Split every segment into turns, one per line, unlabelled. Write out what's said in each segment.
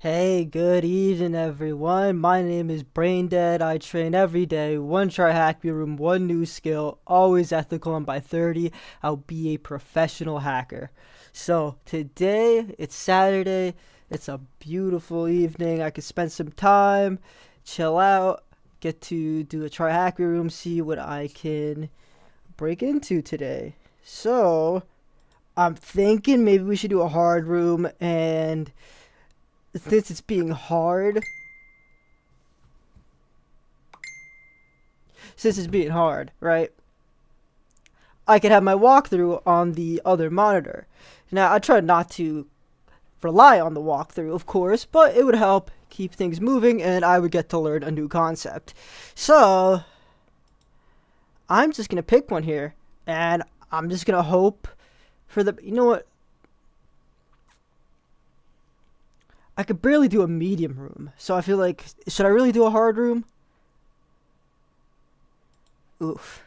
Hey, good evening, everyone. My name is Braindead. I train every day. One try hack me room, one new skill, always ethical, and by 30, I'll be a professional hacker. So, today, it's Saturday. It's a beautiful evening. I can spend some time, chill out, get to do a try hack me room, see what I can break into today. So, I'm thinking maybe we should do a hard room and since it's being hard, right? I could have my walkthrough on the other monitor. Now, I try not to rely on the walkthrough, of course, but it would help keep things moving and I would get to learn a new concept. So, I'm just going to pick one here and I'm just going to hope for the. You know what? I could barely do a medium room. So I feel like, should I really do a hard room? Oof.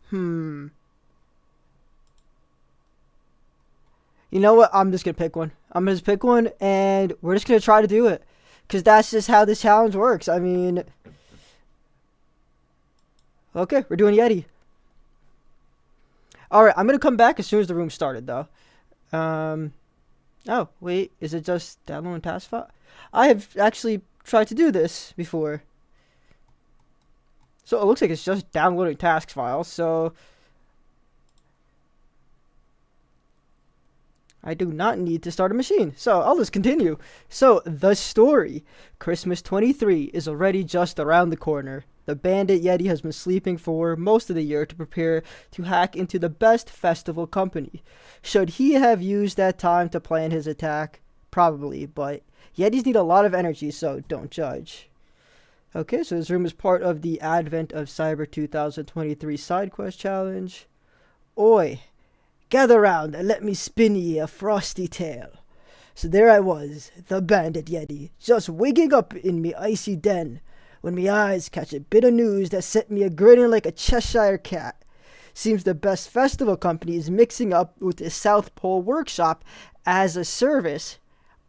Hmm. You know what? I'm just gonna pick one. I'm gonna just pick one, and we're just gonna try to do it, cause that's just how this challenge works. I mean, okay, we're doing Yeti. All right, I'm gonna come back as soon as the room started, though. Um. Oh wait, is it just downloading task file? I have actually tried to do this before, so it looks like it's just downloading task files. So I do not need to start a machine. So I'll just continue. So, the story. Christmas 23 is already just around the corner. The bandit Yeti has been sleeping for most of the year to prepare to hack into the best festival company. Should he have used that time to plan his attack? Probably, but Yetis need a lot of energy, so don't judge. Okay, so this room is part of the Advent of Cyber 2023 side quest challenge. Oi, gather round and let me spin ye a frosty tale. So there I was, the bandit Yeti, just waking up in me icy den, when me eyes catch a bit of news that set me a grinning like a Cheshire cat. Seems the best festival company is mixing up with the South Pole Workshop as a service,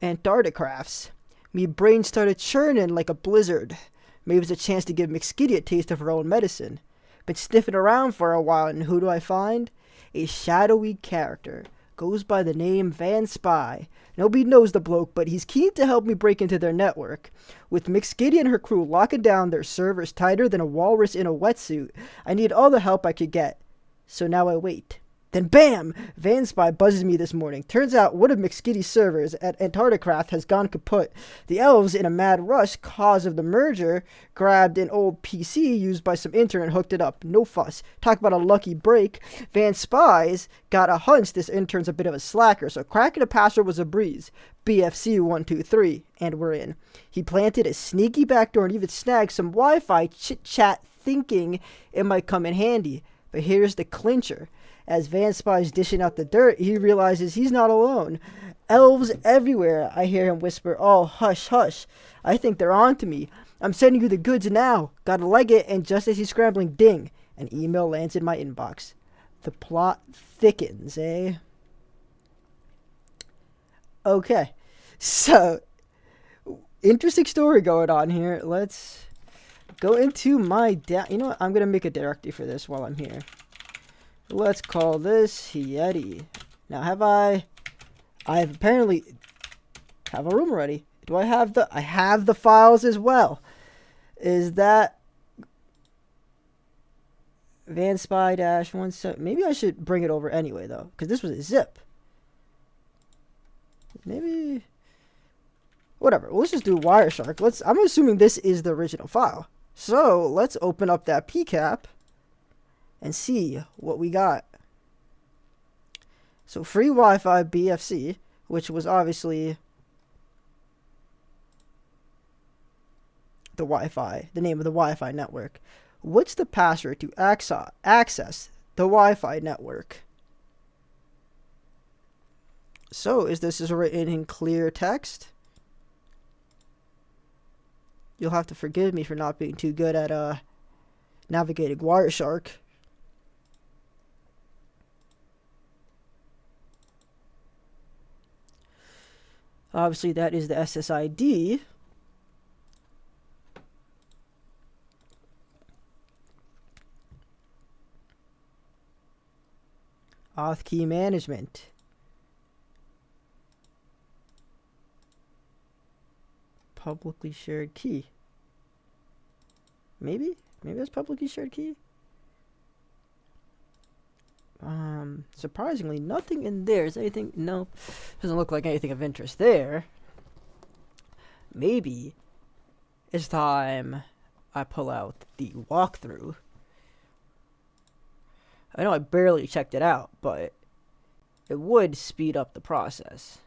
Antarcticrafts. Me brain started churning like a blizzard. Maybe it's a chance to give McSkitty a taste of her own medicine. Been sniffing around for a while, and who do I find? A shadowy character. Goes by the name Van Spy. Nobody knows the bloke, but he's keen to help me break into their network. With McSkitty and her crew locking down their servers tighter than a walrus in a wetsuit, I need all the help I could get. So now I wait. Then bam! Van Spy buzzes me this morning. Turns out one of McSkitty's servers at Antarcticraft has gone kaput. The elves, in a mad rush cause of the merger, grabbed an old PC used by some intern and hooked it up. No fuss. Talk about a lucky break. Van Spy's got a hunch this intern's a bit of a slacker, so cracking a password was a breeze. BFC123, and we're in. He planted a sneaky backdoor and even snagged some Wi-Fi chit-chat thinking it might come in handy. But here's the clincher. As Van Spy's dishing out the dirt, he realizes he's not alone. Elves everywhere, I hear him whisper. Oh, hush, hush. I think they're on to me. I'm sending you the goods now. Gotta like it, and just as he's scrambling, ding. An email lands in my inbox. The plot thickens, eh? Okay. So, interesting story going on here. Let's go into my... You know what? I'm gonna make a directory for this while I'm here. Let's call this Yeti. Now, I have apparently have a room already. Do I have I have the files as well. Is that Van Spy -17? Maybe I should bring it over anyway, though, because this was a zip. Maybe, whatever. Well, let's just do Wireshark. I'm assuming this is the original file. So let's open up that PCAP and see what we got. So free Wi-Fi BFC, which was obviously the Wi-Fi, the name of the Wi-Fi network. What's the password to access the Wi-Fi network? So is this written in clear text? You'll have to forgive me for not being too good at navigating Wireshark. Obviously, that is the SSID. Auth key management. Publicly shared key. Maybe that's publicly shared key. Surprisingly, nothing in there. Is anything? No, doesn't look like anything of interest there. Maybe it's time I pull out the walkthrough. I know I barely checked it out, but it would speed up the process.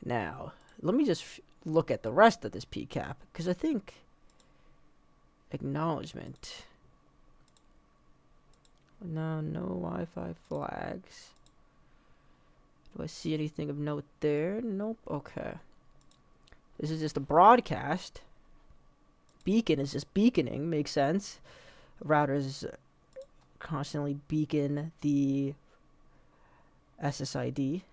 Now, let me just look at the rest of this PCAP, because I think acknowledgement. No Wi-Fi flags. Do I see anything of note there? Nope. Okay. This is just a broadcast. Beacon is just beaconing. Makes sense. Routers constantly beacon the SSID.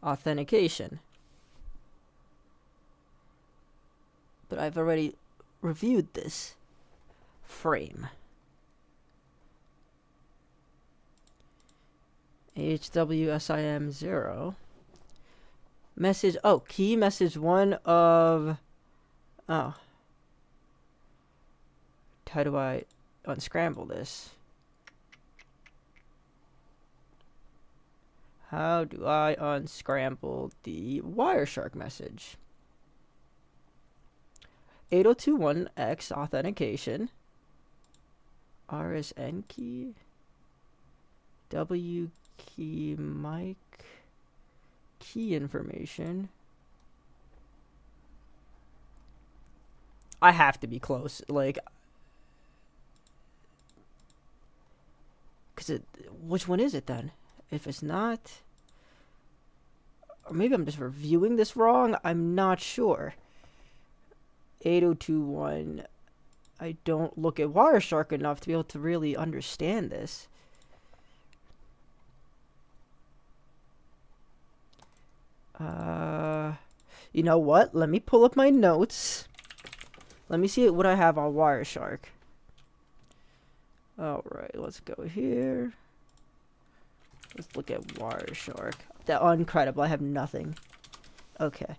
Authentication. But I've already reviewed this frame. HWSIM 0. Message, key message 1 of, how do I unscramble this? How do I unscramble the Wireshark message? 8021X authentication. RSN key. W key mic. Key information. I have to be close. Like, which one is it then? If it's not, or maybe I'm just reviewing this wrong. I'm not sure. 8021. I don't look at Wireshark enough to be able to really understand this. You know what? Let me pull up my notes. Let me see what I have on Wireshark. Alright, let's go here. Let's look at Wireshark. That incredible. I have nothing. Okay.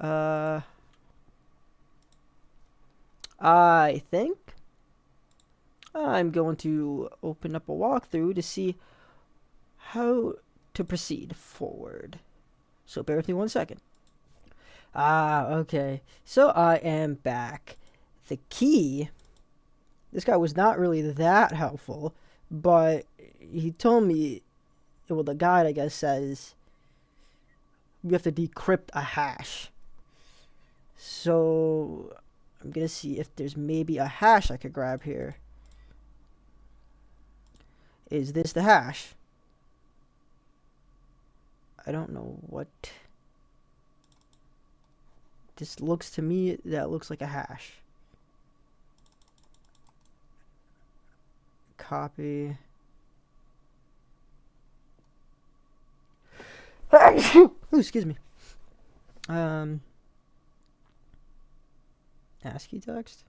I think I'm going to open up a walkthrough to see how to proceed forward. So bear with me 1 second. Okay. So I am back. The key. This guy was not really that helpful, but he told me, well, the guide, I guess, says we have to decrypt a hash. So I'm going to see if there's maybe a hash I could grab here. Is this the hash? I don't know what. This looks to me, that looks like a hash. Copy. Oh, excuse me. ASCII text?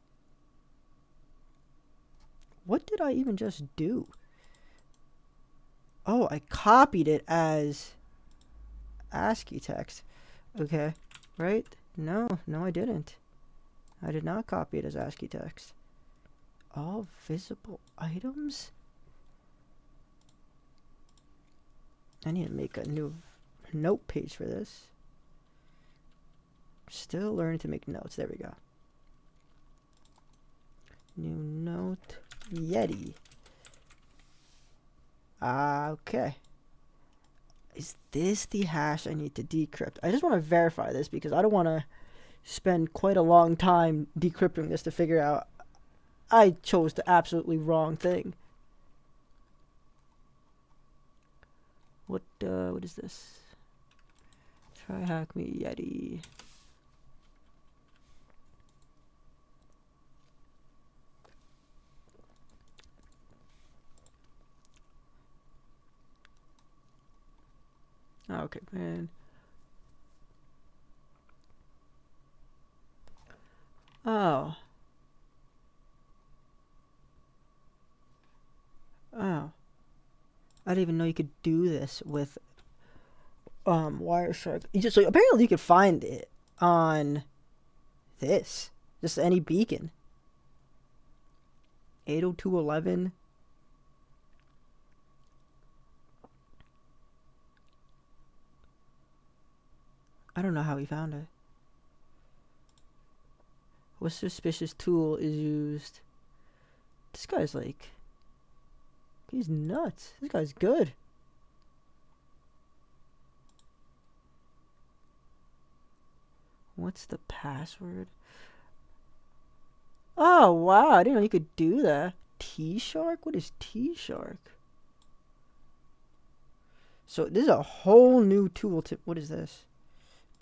What did I even just do? Oh, I copied it as ASCII text. Okay, right? No, I didn't. I did not copy it as ASCII text. All visible items? I need to make a new note page for this. Still learning to make notes. There we go. New note. Yeti. Okay. Is this the hash I need to decrypt? I just want to verify this because I don't want to spend quite a long time decrypting this to figure out I chose the absolutely wrong thing. What is this? Try hack me Yeti. Okay, man. Oh. Oh. I didn't even know you could do this with Wireshark. So apparently you could find it on this. Just any beacon. 802.11. I don't know how he found it. What suspicious tool is used? This guy's like... He's nuts. This guy's good. What's the password? Oh, wow. I didn't know you could do that. T-Shark? What is T-Shark? So this is a whole new tool to... What is this?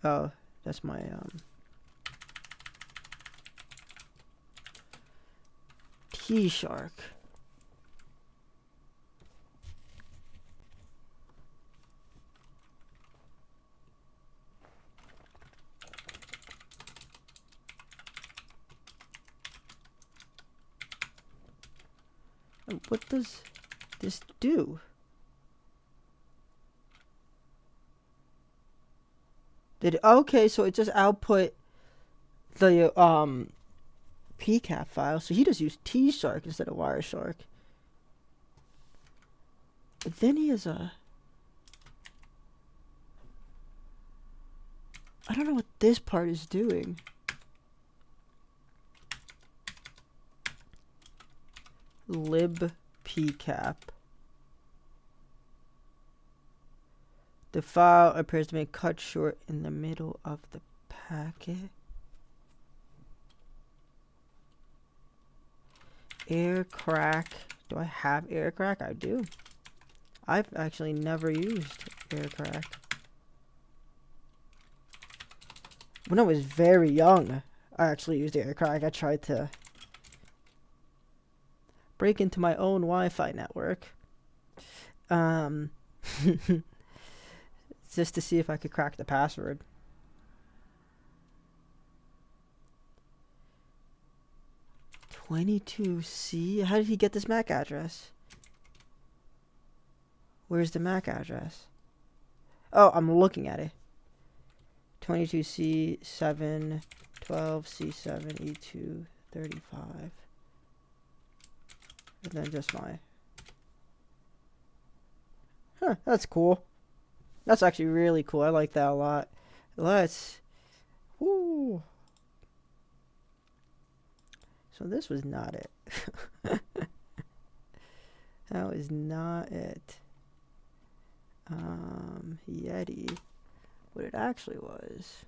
Oh, that's my... T-Shark. What does this do? Okay, so it just output the PCAP file. So he just used T-Shark instead of Wireshark. But then he has a... I don't know what this part is doing. Lib PCAP. The file appears to be cut short in the middle of the packet. Air crack. Do I have air crack? I do. I've actually never used air crack. When I was very young, I actually used air crack. I tried to break into my own Wi-Fi network. Just to see if I could crack the password. $22C? How did he get this MAC address? Where's the MAC address? Oh, I'm looking at it. 22C7, 12C7, E2, 35. And then just my... Huh, that's cool. That's actually really cool. I like that a lot. Let's... Woo! So this was not it. That was not it. Yeti. What it actually was.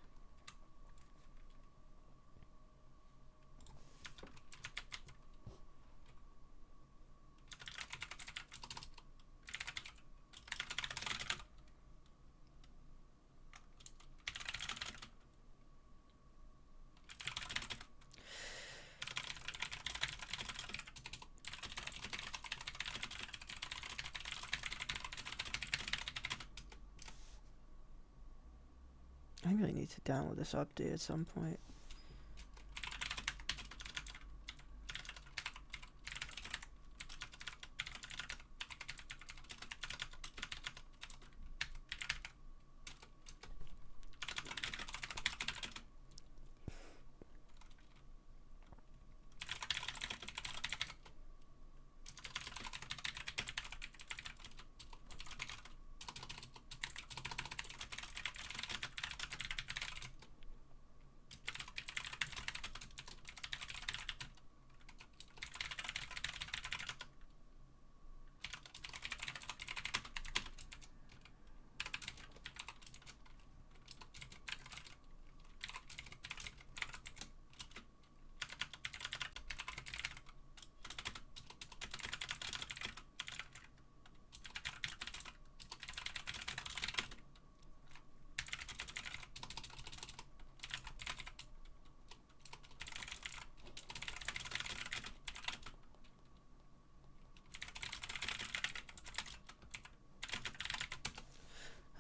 I really need to download this update at some point.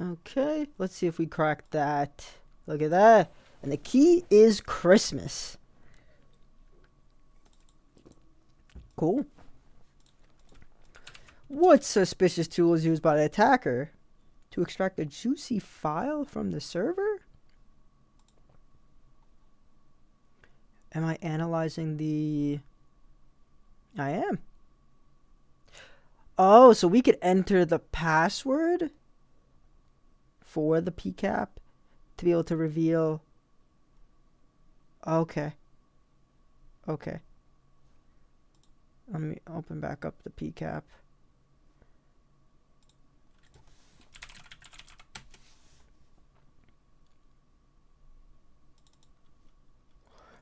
Okay, let's see if we crack that. Look at that. And the key is Christmas. Cool. What suspicious tool is used by the attacker to extract a juicy file from the server? Am I analyzing the... I am. Oh, so we could enter the password for the PCAP to be able to reveal... Okay. Okay. Let me open back up the PCAP.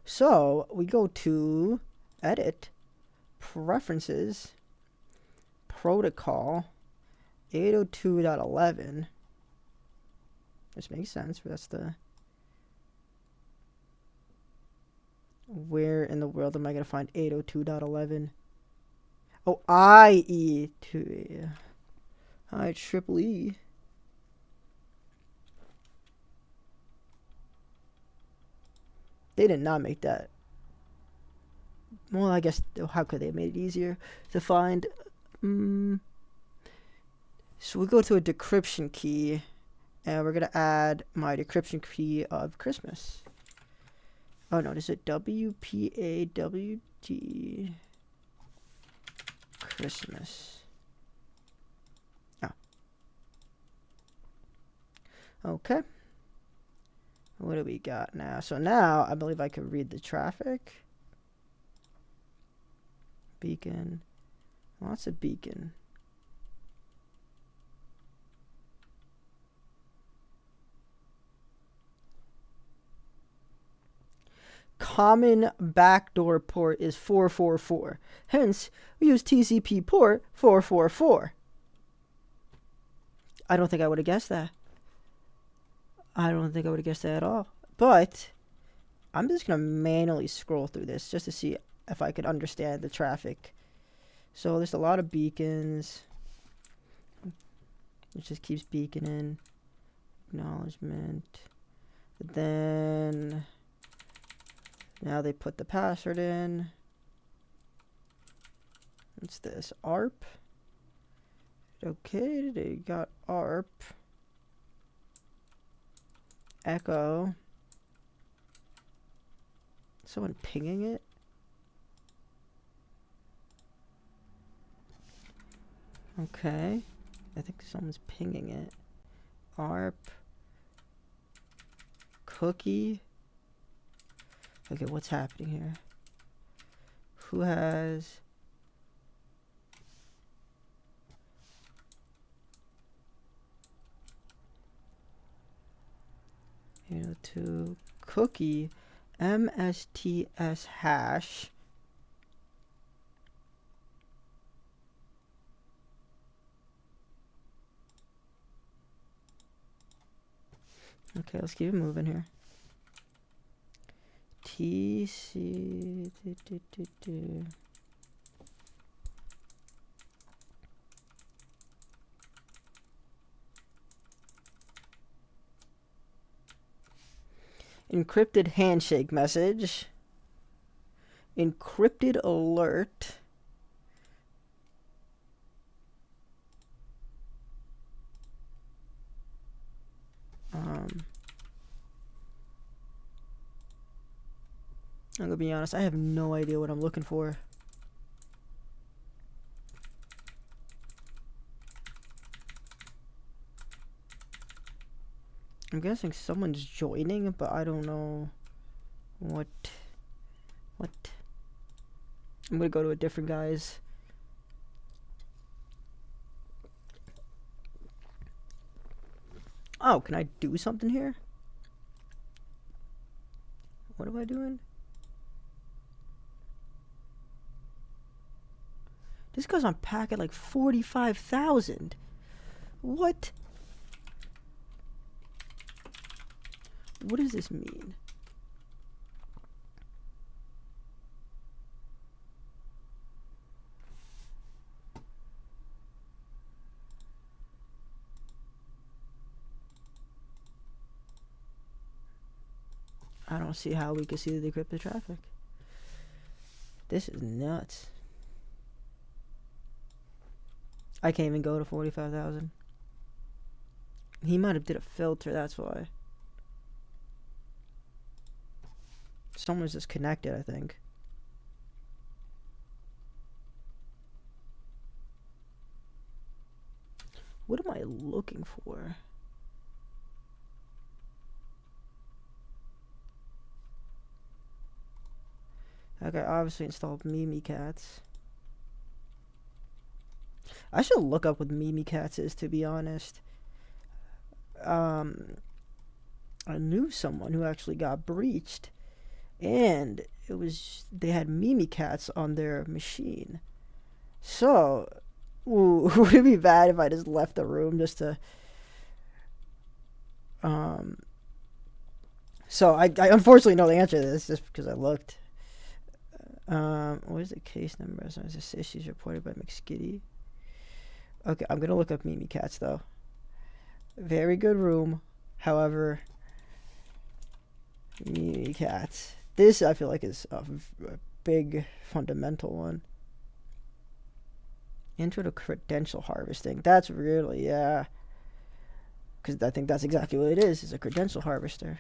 So we go to edit, preferences, protocol, 802.11. This makes sense. That's the... Where in the world am I going to find 802.11? Oh, IE2. IEEE. They did not make that. Well, I guess, how could they have made it easier to find? So we go to a decryption key, and we're going to add my decryption key of Christmas. Oh, no, is it WPAWT Christmas? Oh. Okay. What do we got now? So now I believe I can read the traffic. Beacon. Lots of beacon. Common backdoor port is 444. Hence, we use TCP port 444. I don't think I would have guessed that. I don't think I would have guessed that at all. But I'm just going to manually scroll through this just to see if I could understand the traffic. So there's a lot of beacons. It just keeps beaconing. Acknowledgement. But then now they put the password in. What's this? ARP. Okay, they got ARP. Echo. Someone pinging it? Okay. I think someone's pinging it. ARP. Cookie. Okay, what's happening here? Who has... to cookie MSTS hash. Okay, let's keep it moving here. TC. Encrypted handshake message. Encrypted alert. I'm gonna be honest, I have no idea what I'm looking for. I'm guessing someone's joining, but I don't know what. I'm gonna go to a different guy's. Oh, can I do something here? What am I doing? This goes on packet like 45,000. What? What does this mean? I don't see how we could see the decrypted traffic. This is nuts. I can't even go to 45,000. He might have did a filter, that's why. Someone's disconnected, I think. What am I looking for? Okay, obviously installed Mimikatz. I should look up what Mimikatz is, to be honest. I knew someone who actually got breached, and they had Mimikatz on their machine. So, would it be bad if I just left the room just to? So I unfortunately know the answer to this just because I looked. What is the case number? So is this issues reported by McSkitty? Okay, I'm gonna look up Mimikatz though. Very good room. However, Mimikatz. This I feel like is a big fundamental one. Intro to credential harvesting. That's really, yeah. Because I think that's exactly what it is. It's a credential harvester.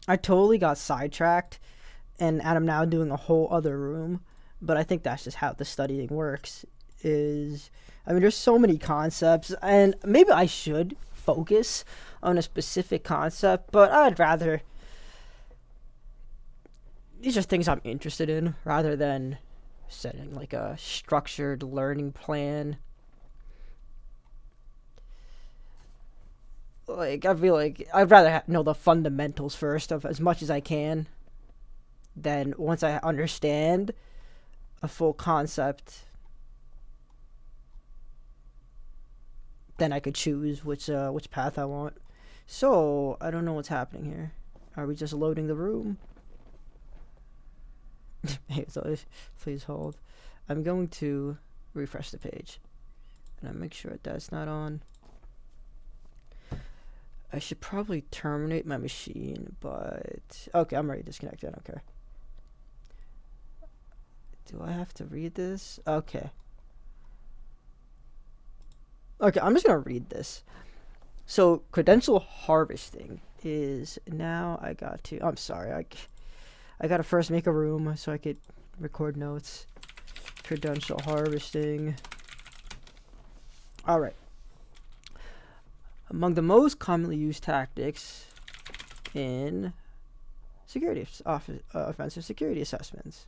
I totally got sidetracked, and I'm now doing a whole other room. But I think that's just how the studying works. I mean, there's so many concepts, and maybe I should focus on a specific concept, but I'd rather. These are things I'm interested in, rather than setting like a structured learning plan. Like, I feel like I'd rather know the fundamentals first of as much as I can. Then once I understand a full concept, then I could choose which path I want. So I don't know what's happening here. Are we just loading the room? Hey, so please hold. I'm going to refresh the page, and I make sure that's not on. I should probably terminate my machine, but okay, I'm ready to disconnect. I don't care. Do I have to read this? Okay. Okay, I'm just gonna read this. So credential harvesting is now. I'm sorry. I gotta first make a room so I could record notes. Credential harvesting. All right. Among the most commonly used tactics in offensive security assessments.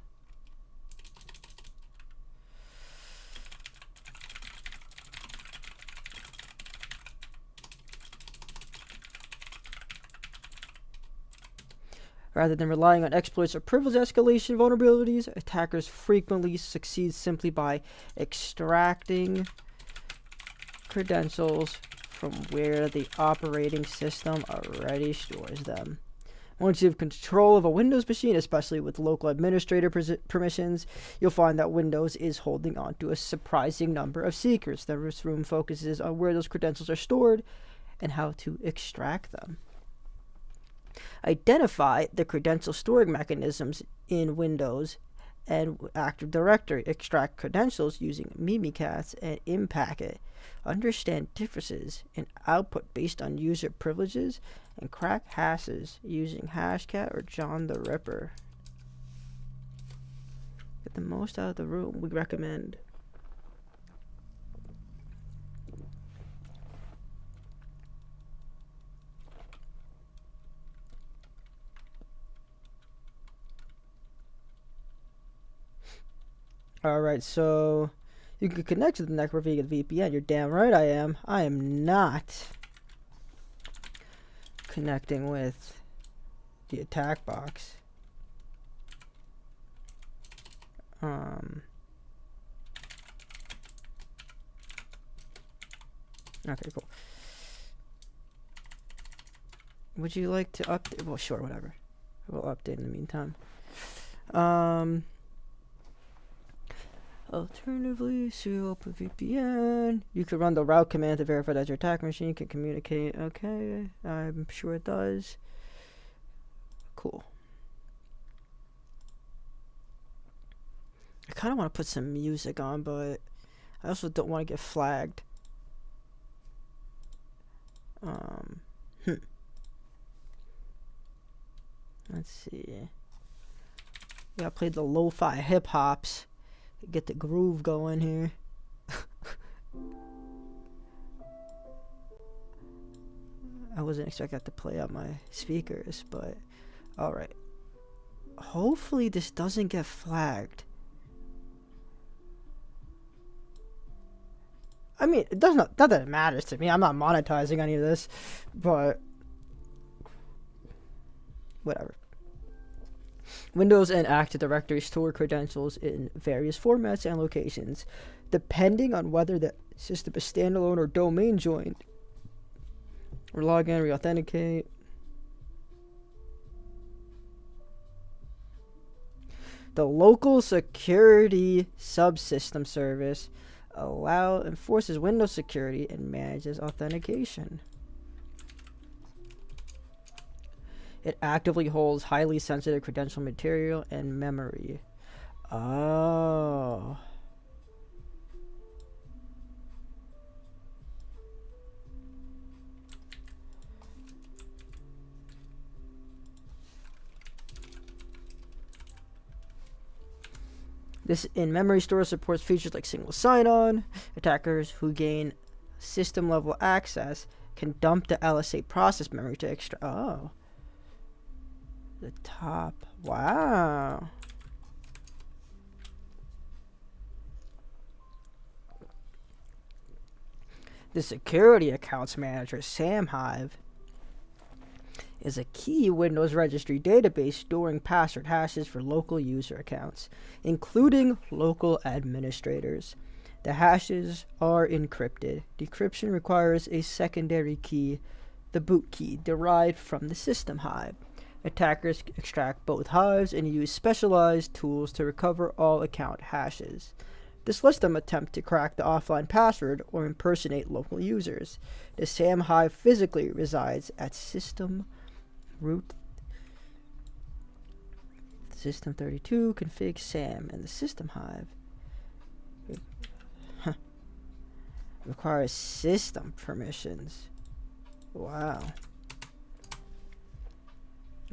Rather than relying on exploits or privilege escalation vulnerabilities, attackers frequently succeed simply by extracting credentials from where the operating system already stores them. Once you have control of a Windows machine, especially with local administrator permissions, you'll find that Windows is holding on to a surprising number of secrets. This room focuses on where those credentials are stored and how to extract them. Identify the credential storing mechanisms in Windows and Active Directory. Extract credentials using Mimikatz and Impacket. Understand differences in output based on user privileges, and crack hashes using Hashcat or John the Ripper. Get the most out of the room, we recommend. Alright, so you can connect to the network via VPN. You're damn right I am. I am not connecting with the attack box. Okay, cool. Would you like to update? Well, sure, whatever. We'll update in the meantime. Alternatively, through OpenVPN, you could run the route command to verify that your attack machine can communicate. Okay, I'm sure it does. Cool. I kind of want to put some music on, but I also don't want to get flagged. Let's see. Yeah, I played the lo-fi hip hops. Get the groove going here. I wasn't expecting that to play on my speakers, but alright. Hopefully this doesn't get flagged. I mean, it does not that matters to me. I'm not monetizing any of this, but whatever. Windows and Active Directory store credentials in various formats and locations, depending on whether the system is standalone or domain joined. Or log in, re-authenticate. The local security subsystem service enforces Windows security and manages authentication. It actively holds highly sensitive credential material and memory. Oh. This in-memory store supports features like single sign-on. Attackers who gain system-level access can dump the LSA process memory to extract. Oh. The top. Wow. The security accounts manager, SamHive, is a key Windows registry database storing password hashes for local user accounts, including local administrators. The hashes are encrypted. Decryption requires a secondary key, the boot key, derived from the system hive. Attackers extract both hives and use specialized tools to recover all account hashes. This lets them attempt to crack the offline password or impersonate local users. The SAM hive physically resides at system root system 32 config SAM, and the system hive requires system permissions. Wow.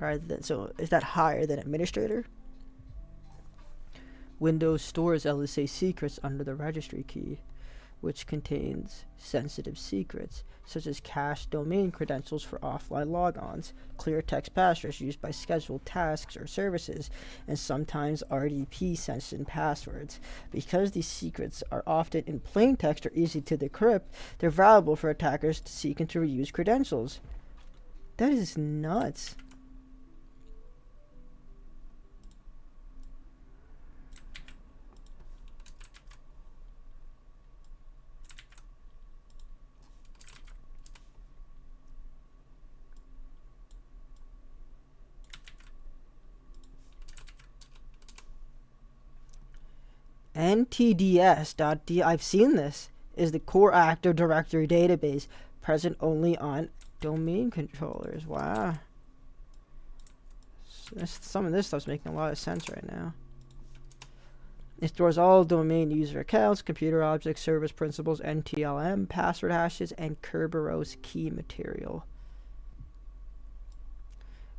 Alright, so is that higher than administrator? Windows stores LSA secrets under the registry key, which contains sensitive secrets, such as cached domain credentials for offline logons, clear text passwords used by scheduled tasks or services, and sometimes RDP-sensitive passwords. Because these secrets are often in plain text or easy to decrypt, they're valuable for attackers seeking to reuse credentials. That is nuts. NTDS.D, I've seen this, is the core Active Directory database present only on domain controllers. Wow. Some of this stuff's making a lot of sense right now. It stores all domain user accounts, computer objects, service principals, NTLM, password hashes, and Kerberos key material.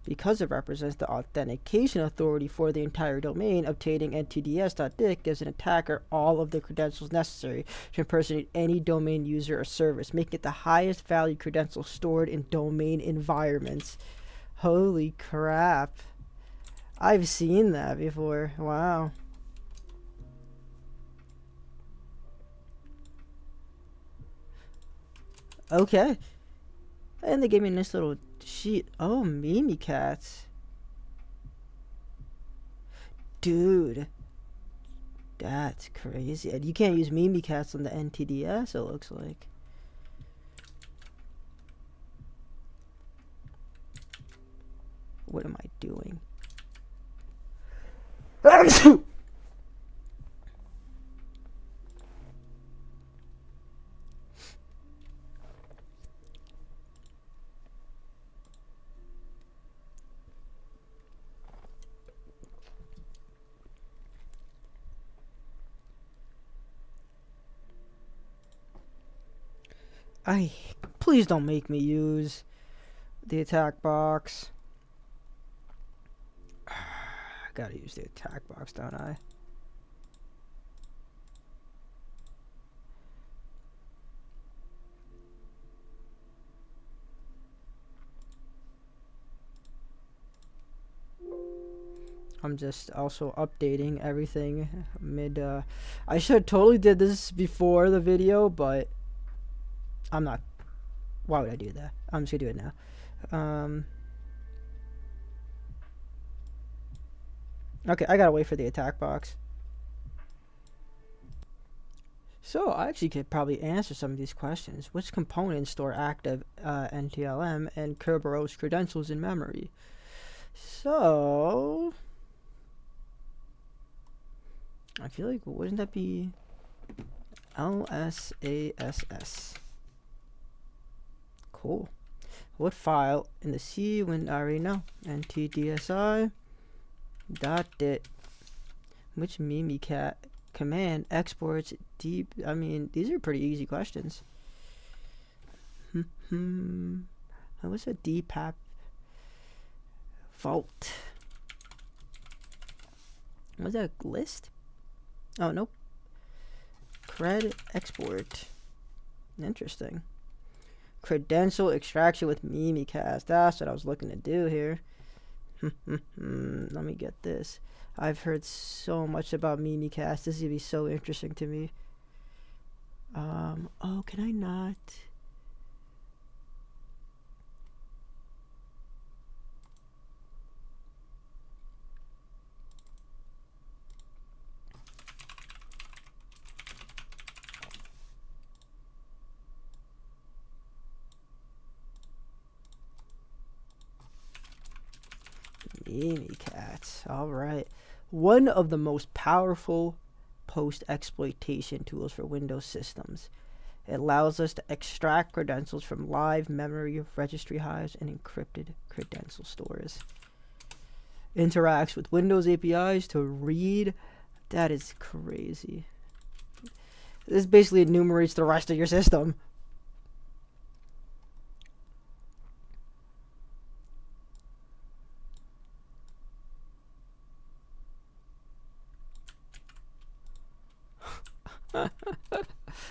Because it represents the authentication authority for the entire domain, obtaining ntds.dict gives an attacker all of the credentials necessary to impersonate any domain user or service, making it the highest value credential stored in domain environments. Holy crap. I've seen that before. Wow. Okay. And they gave me a nice little sheet. Oh, Mimikatz. Dude. That's crazy. And you can't use Mimikatz on the NTDS, it looks like. What am I doing? Please don't make me use the attack box. I gotta use the attack box, don't I? I'm just also updating everything mid. I should totally did this before the video, but I'm not. Why would I do that? I'm just gonna do it now. Okay, I gotta wait for the attack box. So I actually could probably answer some of these questions. Which components store active NTLM and Kerberos credentials in memory? So I feel like, wouldn't that be LSASS? Cool. What file in the C when I already know? NTDSI dot dit. Which Mimikatz command exports deep? I mean, these are pretty easy questions. What's a DPAP vault? Was that a list? Oh, nope. Cred export. Interesting. Credential extraction with Mimikatz. That's what I was looking to do here. Let me get this. I've heard so much about Mimikatz. This is gonna be so interesting to me. Oh, can I not? Mimikatz. All right. One of the most powerful post-exploitation tools for Windows systems. It allows us to extract credentials from live memory registry hives and encrypted credential stores. Interacts with Windows APIs to read. That is crazy. This basically enumerates the rest of your system.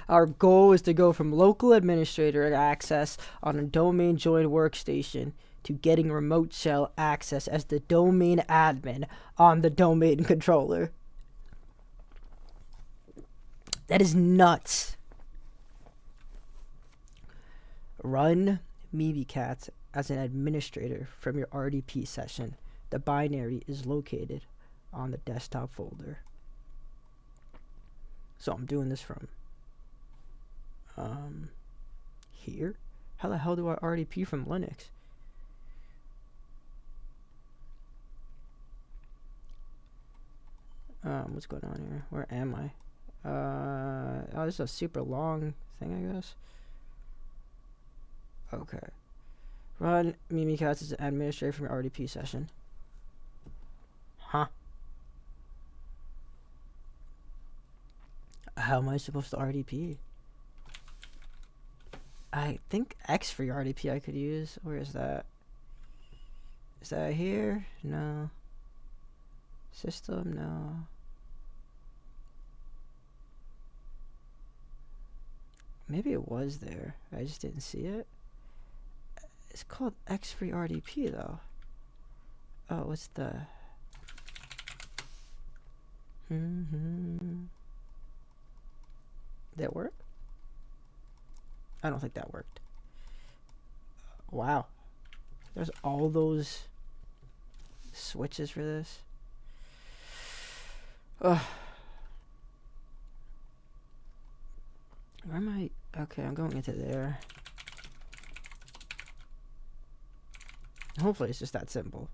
Our goal is to go from local administrator access on a domain joined workstation to getting remote shell access as the domain admin on the domain controller. That is nuts. Run Mimikatz as an administrator from your RDP session. The binary is located on the desktop folder. So I'm doing this from here. How the hell do I RDP from Linux? What's going on here? Where am I? Oh, this is a super long thing, I guess. Okay. Run Mimikatz as an administrator from your RDP session. Huh? How am I supposed to RDP? I think X for your RDP I could use. Where is that? Is that here? No. System? No. Maybe it was there. I just didn't see it. It's called X free RDP though. Oh, what's the... Did that work? I don't think that worked. Wow. There's all those switches for this. Ugh. Where am I? Okay, I'm going into there. Hopefully it's just that simple.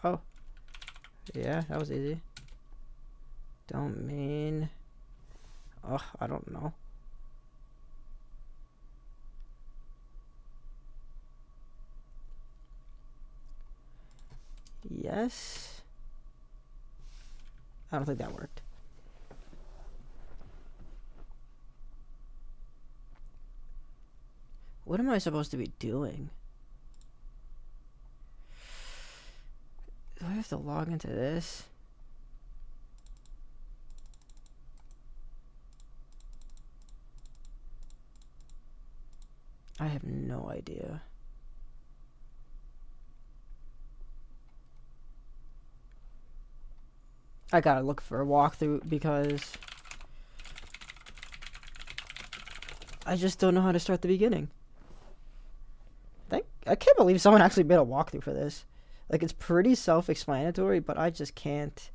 Oh. Yeah, that was easy. Domain. Ugh, I don't know. Yes. I don't think that worked. What am I supposed to be doing? Do I have to log into this? I have no idea. I gotta look for a walkthrough because I just don't know how to start the beginning. I can't believe someone actually made a walkthrough for this. Like, it's pretty self-explanatory, but I just can't.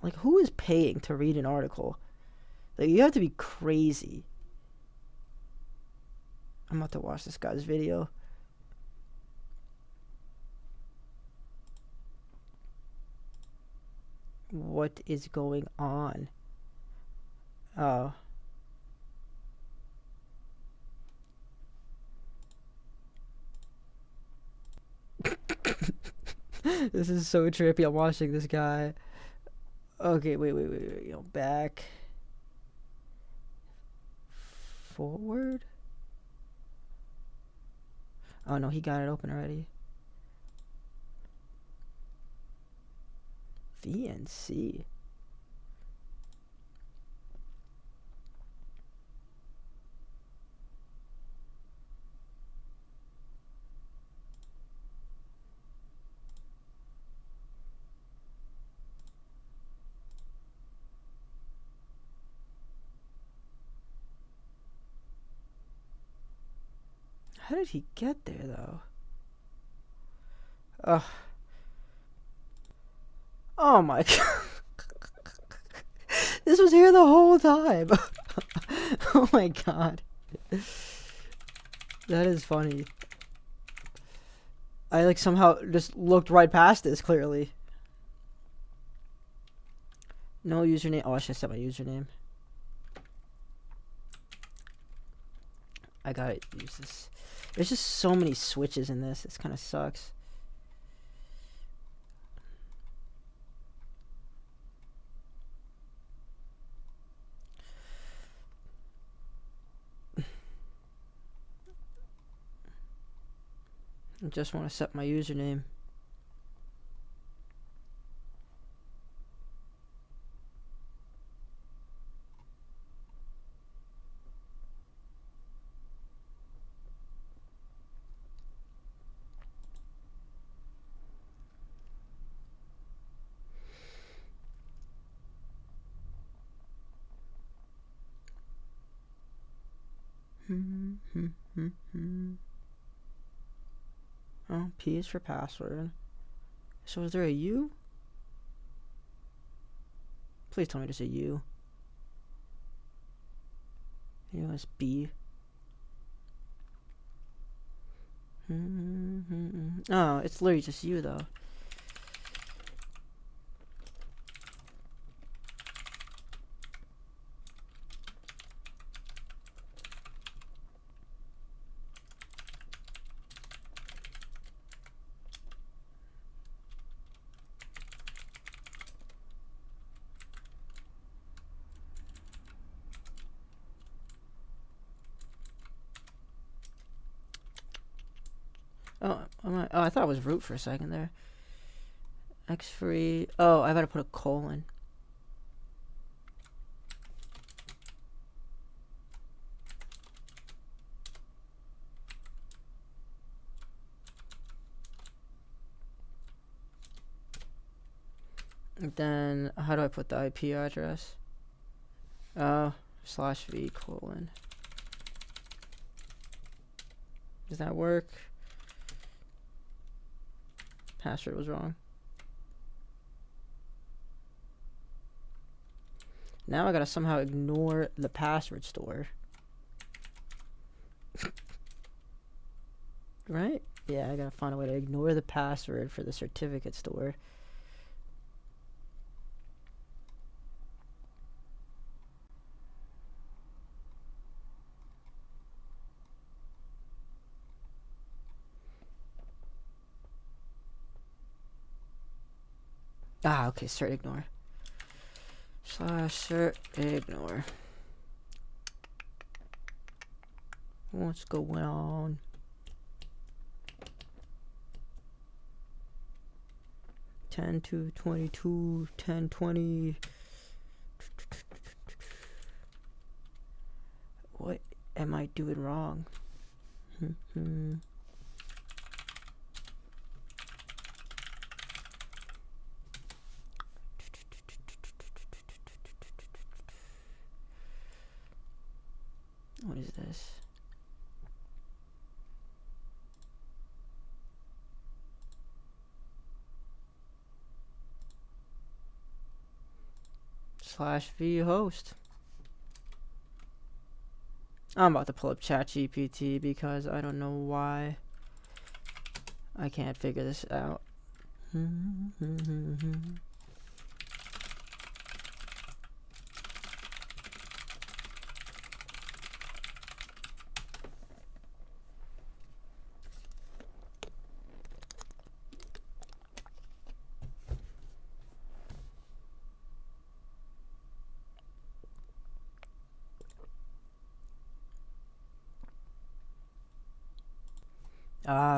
Like, who is paying to read an article? Like, you have to be crazy. I'm about to watch this guy's video. What is going on? Oh. This is so trippy. I'm watching this guy. Okay, wait. Back. Forward? Oh no, he got it open already. VNC. How did he get there, though? Ugh. Oh my god. This was here the whole time. Oh my god. That is funny. I like somehow just looked right past this clearly. No username. Oh, I should set my username. I gotta use this. There's just so many switches in this. This kind of sucks. I just want to set my username. Oh, P is for password. So is there a U? Please tell me there's a U. USB. Oh, it's literally just U though. Oh, I thought it was root for a second there. X free. Oh, I gotta put a colon. And then how do I put the IP address? /v colon. Does that work? Password was wrong. Now I gotta somehow ignore the password store. Right? Yeah, I gotta find a way to ignore the password for the certificate store. Ah, okay, cert ignore. /cert ignore. What's going on? Ten to 22, 10, 20. What am I doing wrong? What is this? /v host. I'm about to pull up ChatGPT because I don't know why I can't figure this out.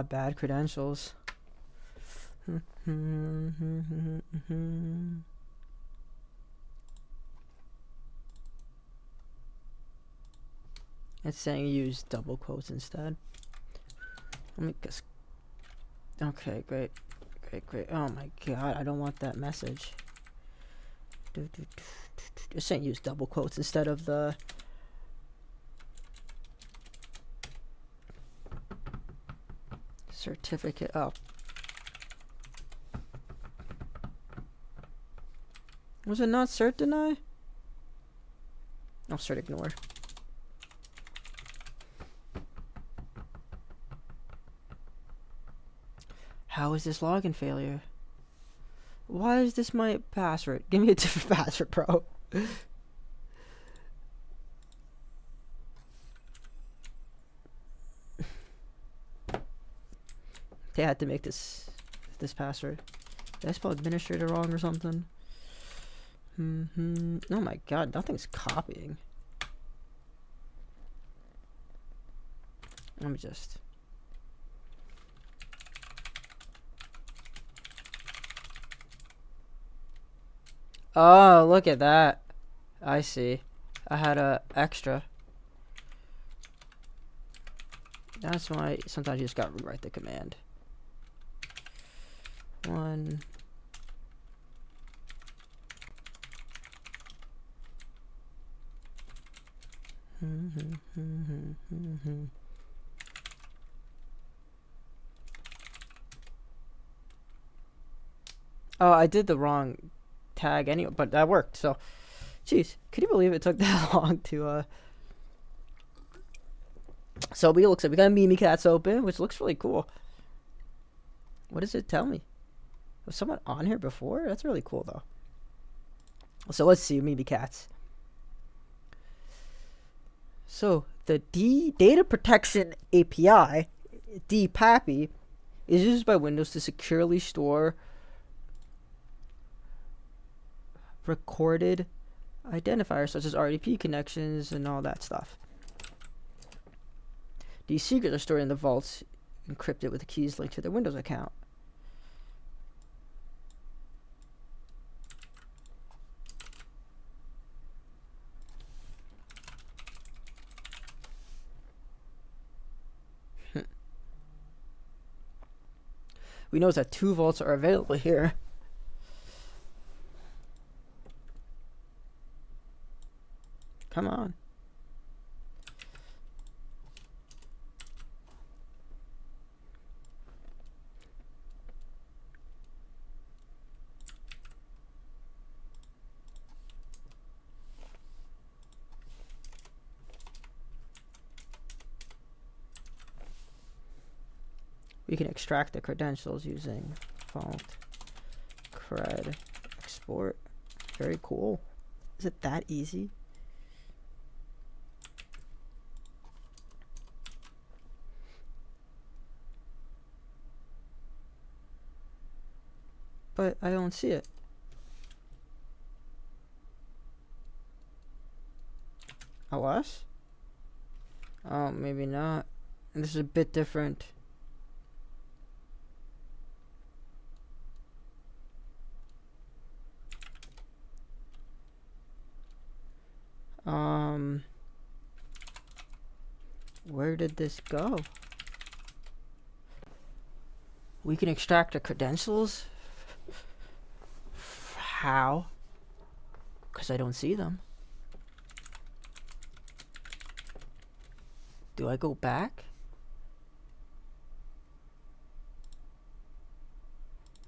Bad credentials. It's saying use double quotes instead. Let me guess. Okay, great. Oh my god, I don't want that message. It's saying use double quotes instead of the certificate. Oh. Was it not cert deny? Oh, cert ignore. How is this login failure? Why is this my password? Give me a different password, bro. They had to make this password. Did I spell administrator wrong or something? Oh my god, nothing's copying. Let me just... Oh, look at that. I see. I had a extra. That's why sometimes you just gotta rewrite the command. One. Oh, I did the wrong tag anyway, but that worked. So, jeez, could you believe it took that long to So we looks like we got Mimikatz open, which looks really cool. What does it tell me? Was someone on here before? That's really cool though. So let's see Mimikatz. So the Data Protection API, DPAPI, is used by Windows to securely store recorded identifiers such as RDP connections and all that stuff. These secrets are stored in the vaults, encrypted with keys linked to their Windows account. We know that 2 vaults are available here. Come on. We can extract the credentials using vault cred export. Very cool. Is it that easy? But I don't see it. LS? Oh, maybe not. And this is a bit different. Where did this go? We can extract the credentials? How? Because I don't see them. Do I go back?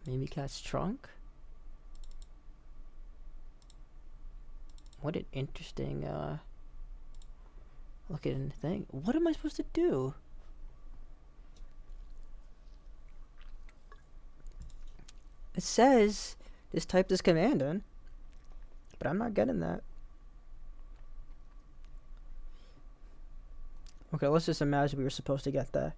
Mimikatz trunk? What an interesting, looking thing. What am I supposed to do? It says just type this command in, but I'm not getting that. Okay, let's just imagine we were supposed to get that.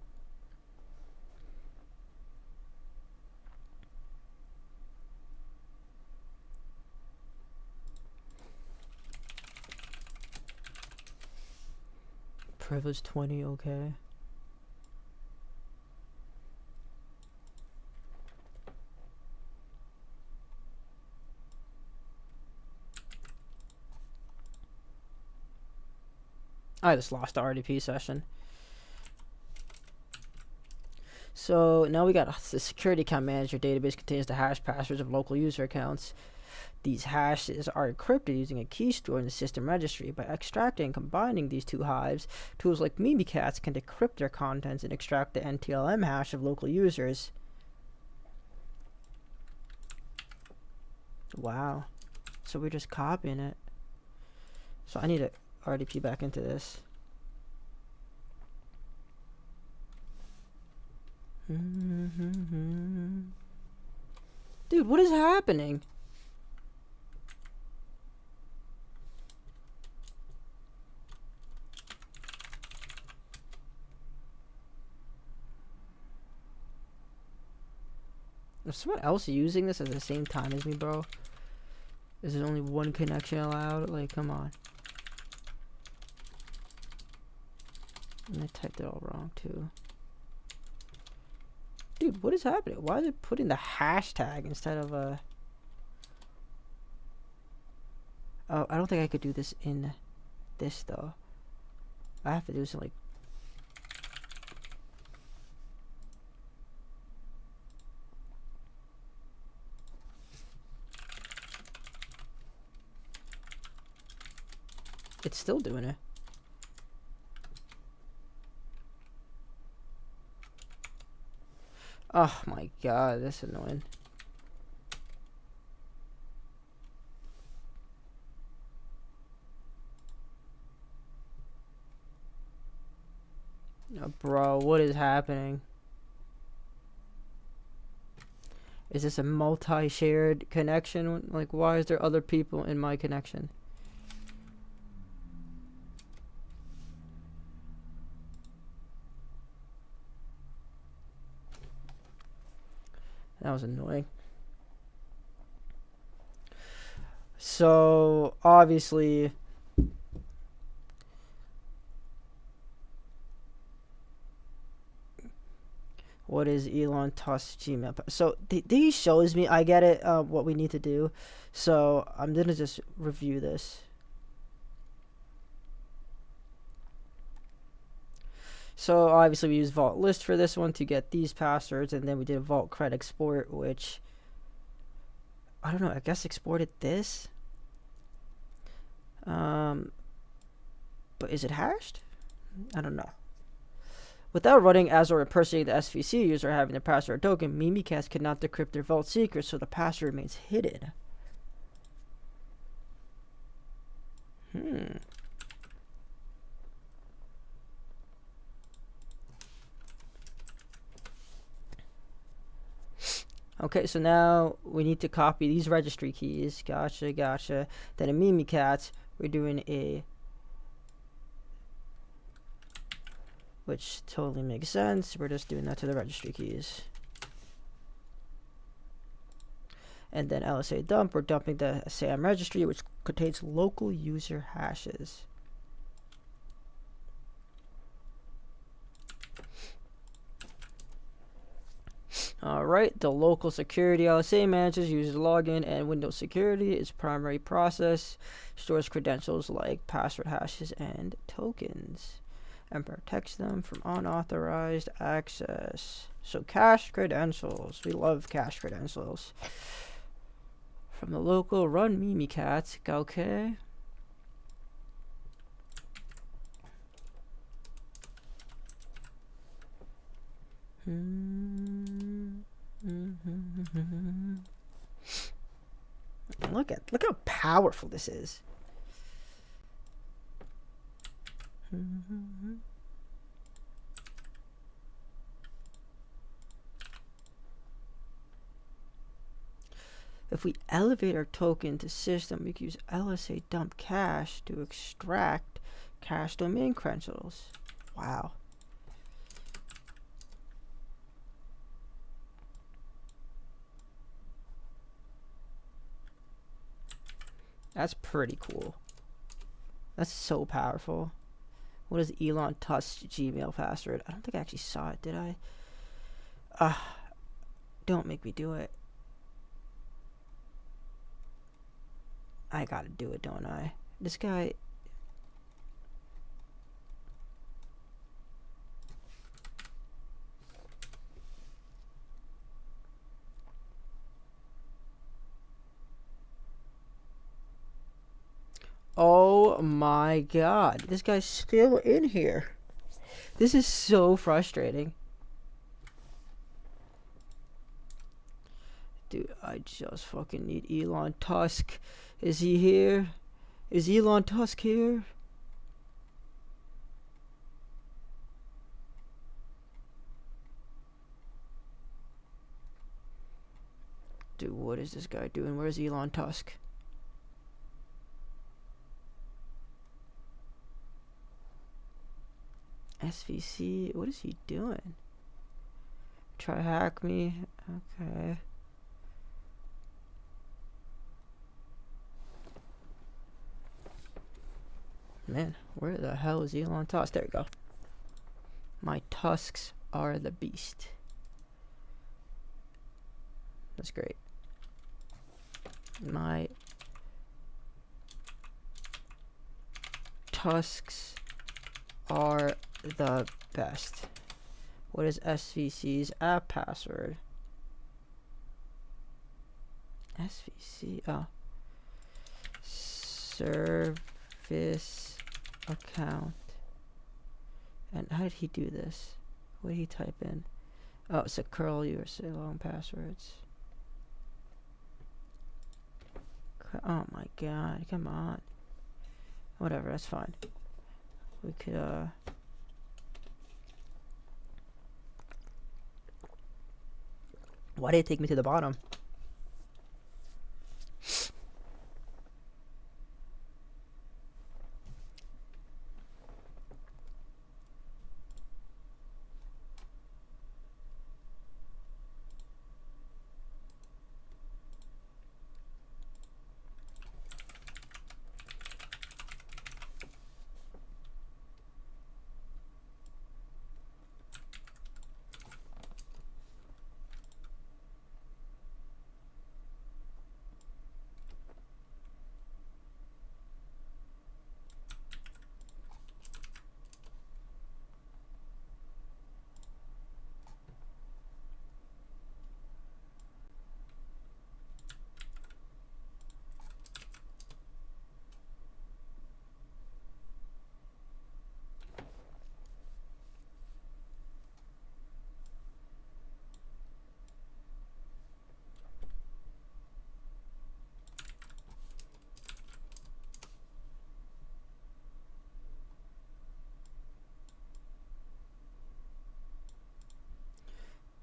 Privilege 20, okay. I just lost the RDP session. So now we got the security account manager database contains the hash passwords of local user accounts. These hashes are encrypted using a key stored in the system registry. By extracting and combining these two hives, tools like Mimikatz can decrypt their contents and extract the NTLM hash of local users. Wow. So we're just copying it. So I need to RDP back into this. Dude, what is happening? Is someone else using this at the same time as me, bro? Is there only one connection allowed? Like, come on. And I typed it all wrong, too. Dude, what is happening? Why is it putting the hashtag instead of a... Oh, I don't think I could do this in this, though. I have to do something like... It's still doing it. Oh my god, that's annoying. Oh, bro, what is happening? Is this a multi-shared connection? Like, why is there other people in my connection? That was annoying. So, obviously... What is Elon Tusk's Gmail? So, these shows me, I get it, what we need to do. So, I'm going to just review this. So obviously we use vault list for this one to get these passwords, and then we did vault cred export, which I don't know, I guess exported this. But is it hashed? I don't know. Without running as or impersonating the SVC user having the password token, Mimikatz cannot decrypt their vault secrets, so the password remains hidden. Okay, so now we need to copy these registry keys. Gotcha, gotcha. Then in Mimikatz, we're doing a... Which totally makes sense. We're just doing that to the registry keys. And then LSA dump, we're dumping the SAM registry, which contains local user hashes. Alright, the local security LSA manages uses login and Windows security. Its primary process stores credentials like password hashes and tokens and protects them from unauthorized access. So cached credentials. We love cached credentials. From the local run Mimikatz. Okay. Look how powerful this is. If we elevate our token to system, we can use LSA dump cache to extract cache domain credentials. Wow. That's pretty cool. That's so powerful. What is Elon Tusk's Gmail password? I don't think I actually saw it, did I? Don't make me do it. I gotta do it, don't I? This guy... Oh my god. This guy's still in here. This is so frustrating. Dude, I just fucking need Elon Tusk. Is he here? Is Elon Tusk here? Dude, what is this guy doing? Where's Elon Tusk? SVC, what is he doing? Try hack me. Okay. Man, where the hell is Elon Tusk? There we go. My tusks are the beast. That's great. My tusks are the best. What is SVC's app password? SVC, oh. Service account. And how did he do this? What did he type in? Oh, it's a curl USA long passwords. Oh my god, come on. Whatever, that's fine. We could, why did it take me to the bottom?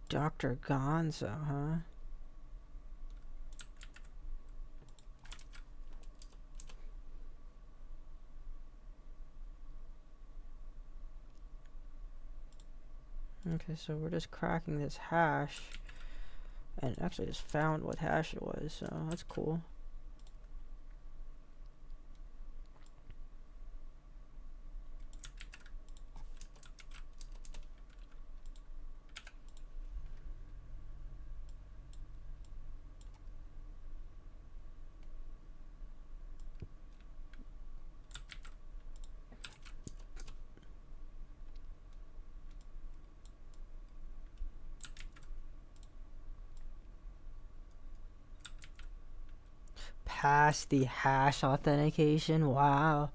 Dr. Gonzo, huh? Okay, so we're just cracking this hash. And actually just found what hash it was, so that's cool. pass the hash authentication. Wow.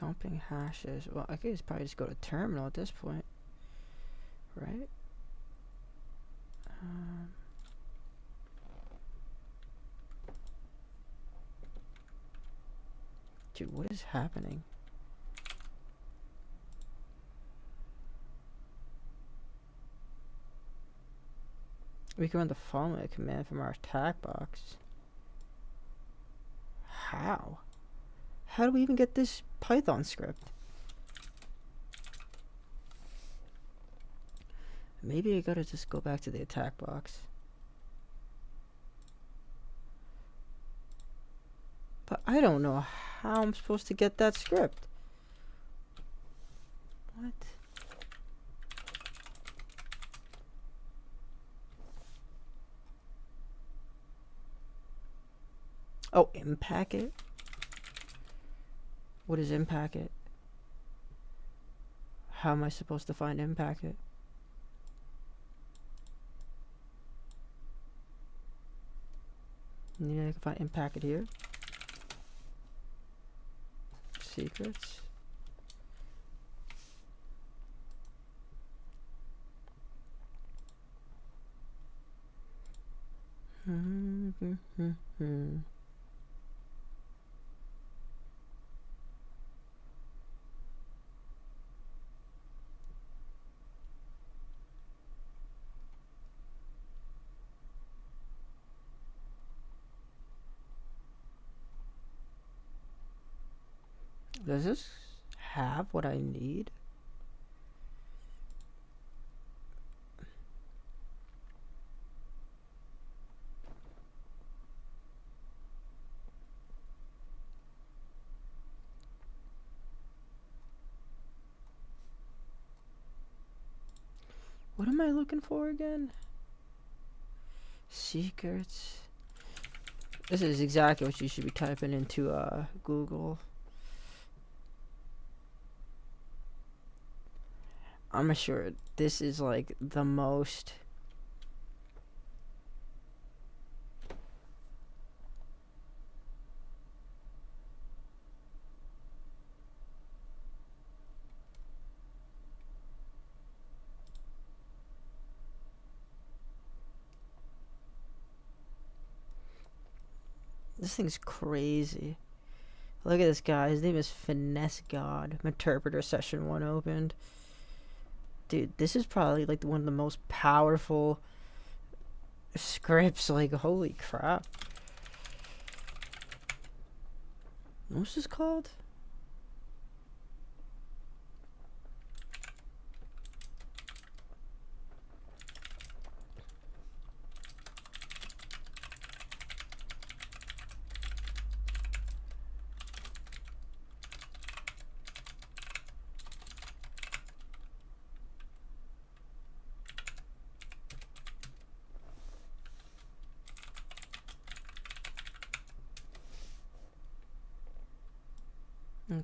Dumping hashes. Well, I guess probably just go to terminal at this point, right? Dude, what is happening? We can run the following command from our attack box. How? How do we even get this Python script? Maybe I gotta just go back to the attack box. But I don't know how I'm supposed to get that script. What? Oh, impact it? What is impact it? How am I supposed to find impact it? Maybe I can find impact it here. Secrets. Does this have what I need? What am I looking for again? Secrets. This is exactly what you should be typing into Google. I'm sure this is like the most this thing's crazy. Look at this guy. His name is Finesse God. Interpreter session 1 opened. Dude, this is probably like one of the most powerful scripts. Like, holy crap. What's this called?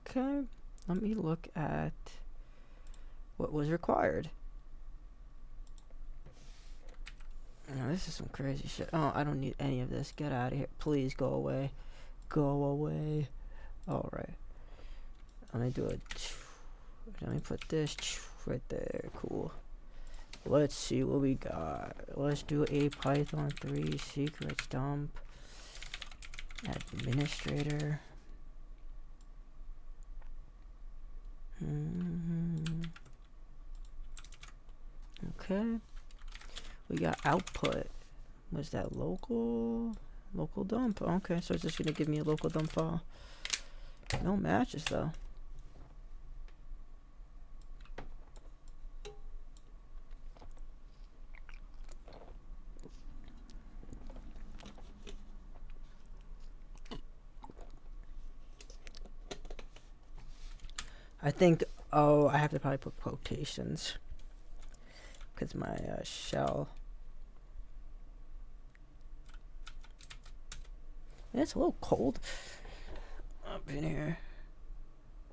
Okay, let me look at what was required. Now, this is some crazy shit. Oh, I don't need any of this. Get out of here. Please go away. Go away. Alright. Let me do it. Let me put this right there. Cool. Let's see what we got. Let's do a Python 3 secrets dump. Administrator. Okay. We got output. Was that local? Local dump. Okay, so it's just gonna give me a local dump file. No matches though. I think, oh, I have to probably put quotations because my shell. Yeah, it's a little cold up in here.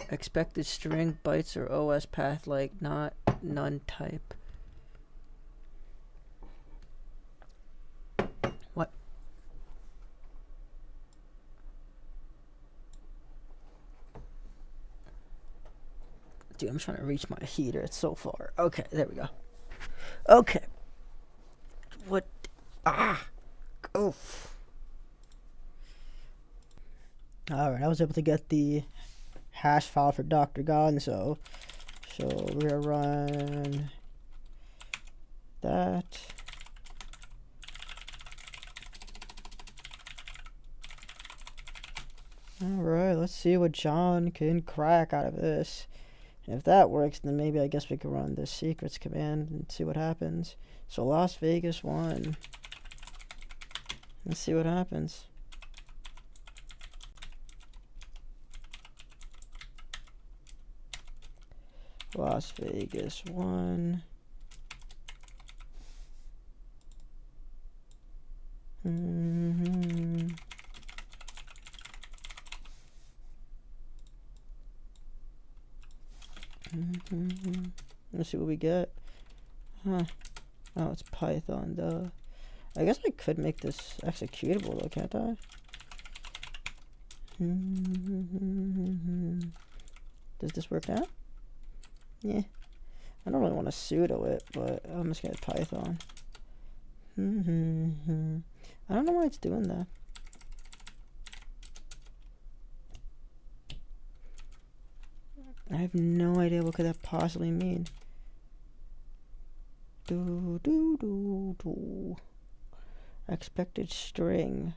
Expected string bytes or OS path like not none type. What? Dude, I'm trying to reach my heater. It's so far. Okay, there we go. Okay. What? Ah! Oof. Alright, I was able to get the hash file for Dr. Gonzo. So we're gonna run that. Alright, let's see what John can crack out of this. And if that works, then maybe I guess we can run the secrets command and see what happens. So Las Vegas 1. Let's see what happens. Las Vegas 1. Let's see what we get. Huh. Oh, it's Python, duh. I guess I could make this executable, though, can't I? Does this work now? Yeah. I don't really want to sudo it, but I'm just gonna Python. I don't know why it's doing that. I have no idea what could that possibly mean. Expected string.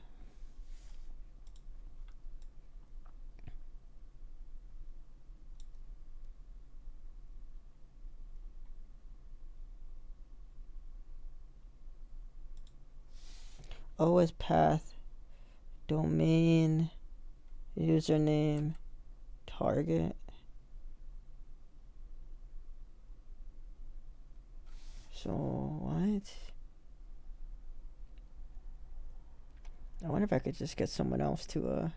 OS path, domain, username, target. So what? I wonder if I could just get someone else to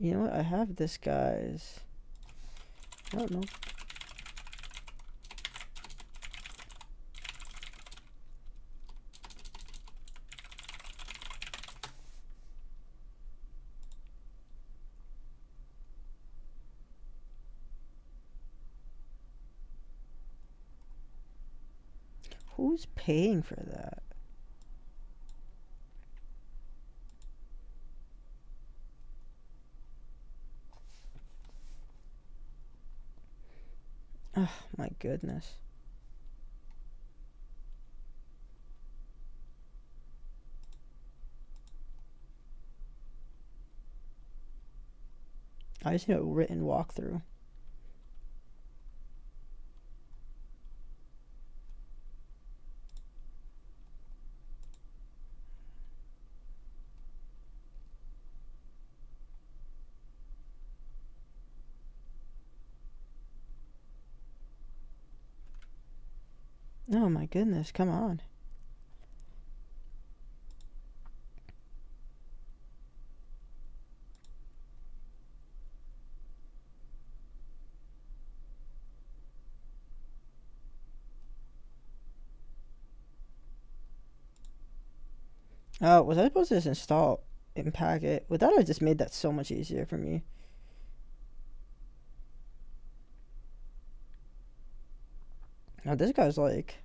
You know what? I have this guy's. I don't know. Who's paying for that? Oh my goodness. I just need a written walkthrough. Oh my goodness, come on. Oh, was I supposed to just install in packet? Well, that would have just made that so much easier for me. Now this guy's like...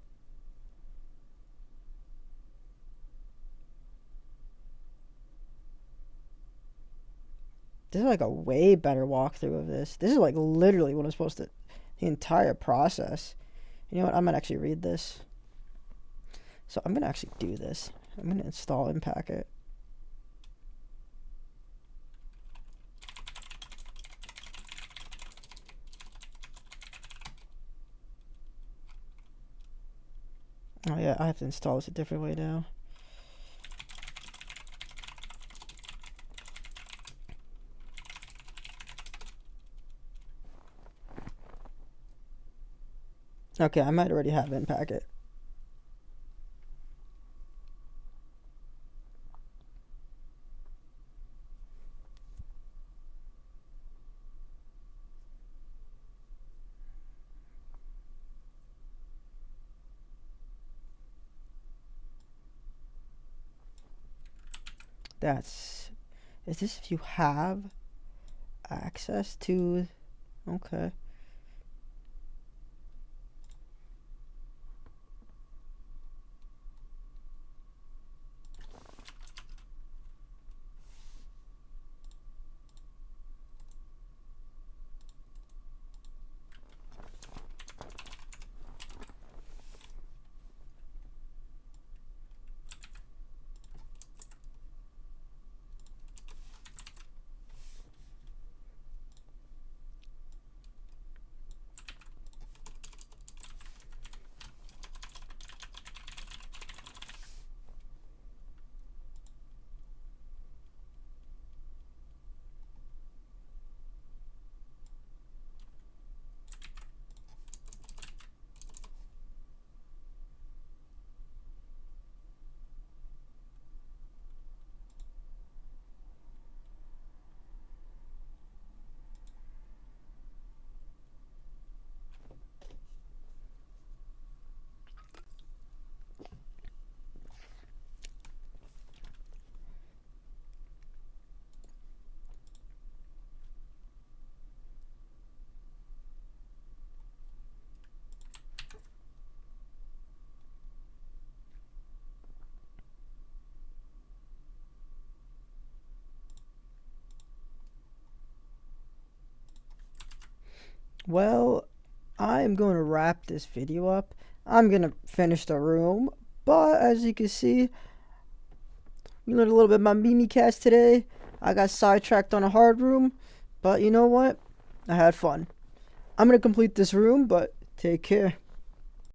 This is like a way better walkthrough of this. This is like literally what I'm supposed to, the entire process. You know what? I'm gonna actually read this. So I'm gonna actually do this. I'm gonna install Unpacket. Oh yeah, I have to install this a different way now. Okay, I might already have Unpacket. Is this if you have access to, okay. Well, I'm going to wrap this video up. I'm going to finish the room, but as you can see, we learned a little bit about Mimikatz today. I got sidetracked on a hard room, but you know what? I had fun. I'm going to complete this room, but take care.